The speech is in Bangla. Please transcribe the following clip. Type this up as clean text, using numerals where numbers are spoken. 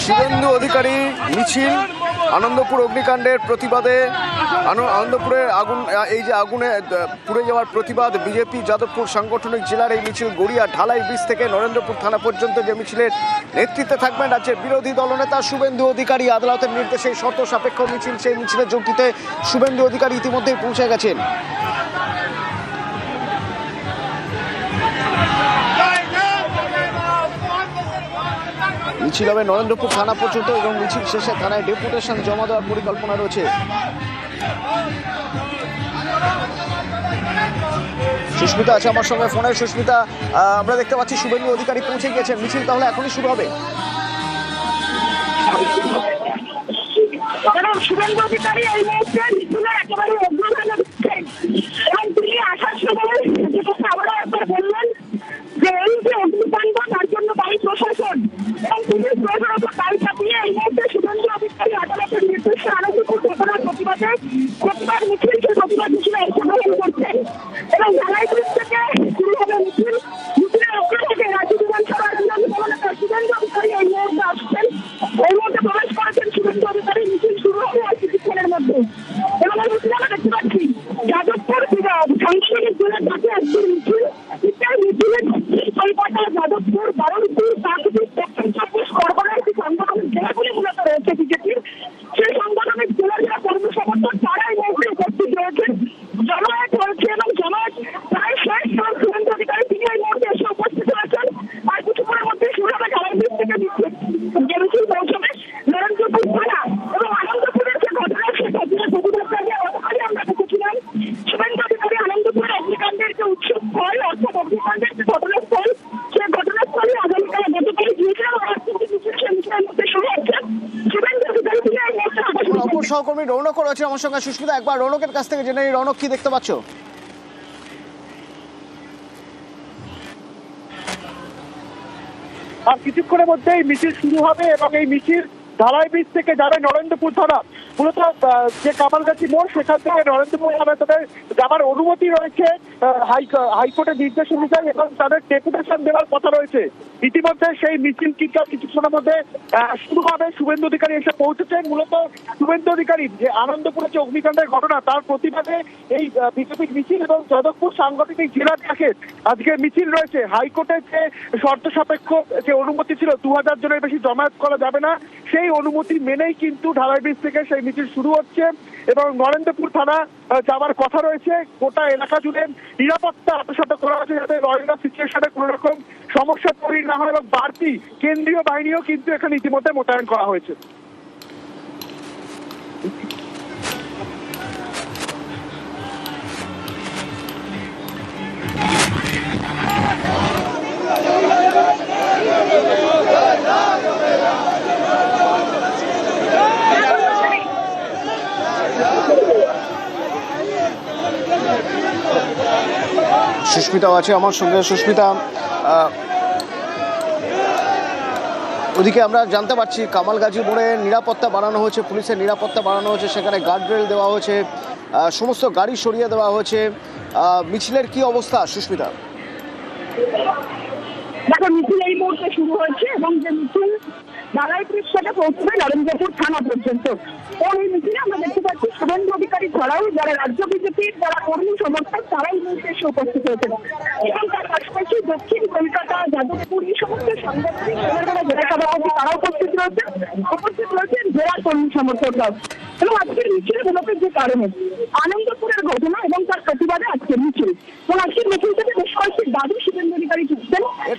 শুভেন্দু অধিকারী মিছিল আনন্দপুর অগ্নিকাণ্ডের প্রতিবাদে, আনন্দপুরে আগুন, এই যে আগুনে পুড়ে যাওয়ার প্রতিবাদ, বিজেপি যাদবপুর সাংগঠনিক জেলার এই মিছিল গড়িয়া ঢালাই ব্রিজ থেকে নরেন্দ্রপুর থানা পর্যন্ত, যে মিছিলের নেতৃত্বে থাকবেন রাজ্যের বিরোধী দলনেতা শুভেন্দু অধিকারী। আদালতের নির্দেশে শর্ত সাপেক্ষ মিছিল, সেই মিছিলে যোগ দিতে শুভেন্দু অধিকারী ইতিমধ্যেই পৌঁছে গেছেন। মিছিল হবে নরেন্দ্রপুর থানা পর্যন্ত এবং মিছিল শেষে থানায় ডেপুটেশন জমা দেওয়ার পরিকল্পনা রয়েছে। সুস্মিতা আছে আমার সঙ্গে ফোনে। সুস্মিতা, আমরা দেখতে পাচ্ছি শুভেন্দু অধিকারী পৌঁছে গিয়েছেন, মিছিল তাহলে এখনই শুরু হবে? শুভেন্দু অধিকারী এই মুহূর্তে মিছিলের একেবারে অগ্রগামী দিচ্ছেন এবং তিনি আসার সময় আবারও একবার বললেন যে এই যে অগ্নিকাণ্ড তার জন্য দায়ী প্রশাসন এবং পুলিশ প্রশাসনের উপর দায়ী চাপিয়ে এই মুহূর্তে শুভেন্দু অধিকারী আদালতের নির্দেশে আনন্দপুর ঘটনার প্রতিবাদে প্রতিবাদ মিছিল, সেই প্রতিবাদ মিছিলে অংশগ্রহণ করছেন এবং ঢালাই ব্রিজ থেকে শুরু হবে মিছিল। মিছিলের অগ্র থেকে রাজ্য বিধানসভার বিরোধী দলনেতা শুভেন্দু অধিকারী এই মুহূর্তে আসছেন, এই মুহূর্তে প্রবেশ করেছেন শুভেন্দু অধিকারী। মিছিল শুরু হবে আর কিছুক্ষণের মধ্যে এবং এই মিছিলে আমরা দেখতে পাচ্ছি যাদবপুর সাংগঠনিক জেলার কাছে একটি মিছিল। মিছিলের কলকাতা, যাদবপুর, বারুইপুর, কাকদ্বীপ, দক্ষিণ চব্বিশ পরগনার একটি সাংগঠনিক জেলাগুলি মূলত রয়েছে বিজেপির। সেই সাংগঠনিক জেলার যারা কর্মী সমর্থক তারা এই মুহূর্তে উপস্থিত রয়েছেন, জমায়েত হয়েছে এবং জমায়েত প্রায় শেষ। শুভেন্দু অধিকারী তিনি এই মুহূর্তে এসে উপস্থিত হয়েছেন। আর কিছুক্ষণের মধ্যে শুরু হবে ঢালাই ব্রিজ থেকে যে মিছিল পৌঁছবে নরেন্দ্রপুর থানা এবং আনন্দপুরের যে ঘটনা, সেই ঘটনার প্রতিবাদে গতকালই আমরা দেখেছিলাম শুভেন্দু অধিকারী আনন্দপুরের অগ্নিকাণ্ডের যে উৎসস্থল, অর্থাৎ অগ্নিকাণ্ডের যে ঘটনাস্থল, সেই ঘটনাস্থলে আগামীকাল গতকালই গিয়েছিলাম। সেই মিছিলের মধ্যে শুরু হচ্ছে শুভেন্দু অধিকারী তিনি এই মুহূর্তে অপর সহকর্মী রৌনক রয়েছে আমার সঙ্গে। সুস্মিতা, একবার রৌনকের কাছ থেকে জেনে রৌনক, কি দেখতে পাচ্ছ? আর কিছুক্ষণের মধ্যেই মিছিল শুরু হবে এবং এই মিছিল ঢালাই ব্রিজ থেকে যাবে নরেন্দ্রপুর থানা। মূলত যে কামালগাছি মোড়, সেখান থেকে নরেন্দ্রপুর থানা তাদের যাবার অনুমতি রয়েছে হাইকোর্টের নির্দেশ অনুযায়ী এবং তাদের ডেপুটেশন দেওয়ার কথা রয়েছে। ইতিমধ্যে সেই মিছিল কিন্তু কিছুক্ষণের মধ্যে শুরু হবে। শুভেন্দু অধিকারী এসে পৌঁছেছেন। মূলত শুভেন্দু অধিকারী যে আনন্দপুরে যে অগ্নিকাণ্ডের ঘটনা তার প্রতিবাদে এই বিজেপির মিছিল এবং যাদবপুর সাংগঠনিক জেলার কাছে আজকে মিছিল রয়েছে। হাইকোর্টের যে শর্ত সাপেক্ষ যে অনুমতি ছিল 2000 জনের বেশি জমায়েত করা যাবে না, সেই অনুমতি মেনেই কিন্তু ঢালাই ব্রিজ থেকে সেই মিছিল শুরু হচ্ছে এবং নরেন্দ্রপুর থানা যাওয়ার কথা রয়েছে। গোটা এলাকা জুড়ে নিরাপত্তা আত্মসাৎ করা হয়েছে যাতে ল এন্ড অর্ডার সিচুয়েশনে কোনো রকম সমস্যা তৈরি না হয় এবং বাড়তি কেন্দ্রীয় বাহিনীও কিন্তু এখানে ইতিমধ্যে মোতায়েন করা হয়েছে। সুস্মিতাও আছে আমার সঙ্গে। সুস্মিতা, ওদিকে আমরা জানতে পারছি কামালগাছি মোড়ে নিরাপত্তা বাড়ানো হয়েছে, পুলিশের নিরাপত্তা বাড়ানো হয়েছে, সেখানে গার্ডরেল দেওয়া হয়েছে, সমস্ত গাড়ি সরিয়ে দেওয়া হয়েছে। মিছিলের কি অবস্থা সুস্মিতা? দেখো, মিছিল এই মুহূর্তে শুরু হয়েছে এবং যে মিছিল ঢালাই ব্রিজ থেকে পৌঁছবে নরেন্দ্রপুর থানা পর্যন্ত। এবং এই মিছিলে আমরা দেখতে পাচ্ছি শুভেন্দু অধিকারী ছাড়াও যারা রাজ্য বিজেপির যারা কর্মী সমর্থক তারাই মিছিলে এসে উপস্থিত হয়েছেন এবং তার পাশাপাশি দক্ষিণ কলকাতা, যাদবপুর এই সমস্ত সাংগঠনিক জেলা সভাপতি তারা উপস্থিত রয়েছেন জেলা কর্মী সমর্থকরাও। এবং আজকের মিছিলে মূলত যে কারণে আনন্দপুরের ঘটনা এবং তার প্রতিবাদে আজকের মিছিল এবং আজকের মিছিল থেকে বেশ কয়েকটি দাবি শুভেন্দু অধিকারী তুলছেন।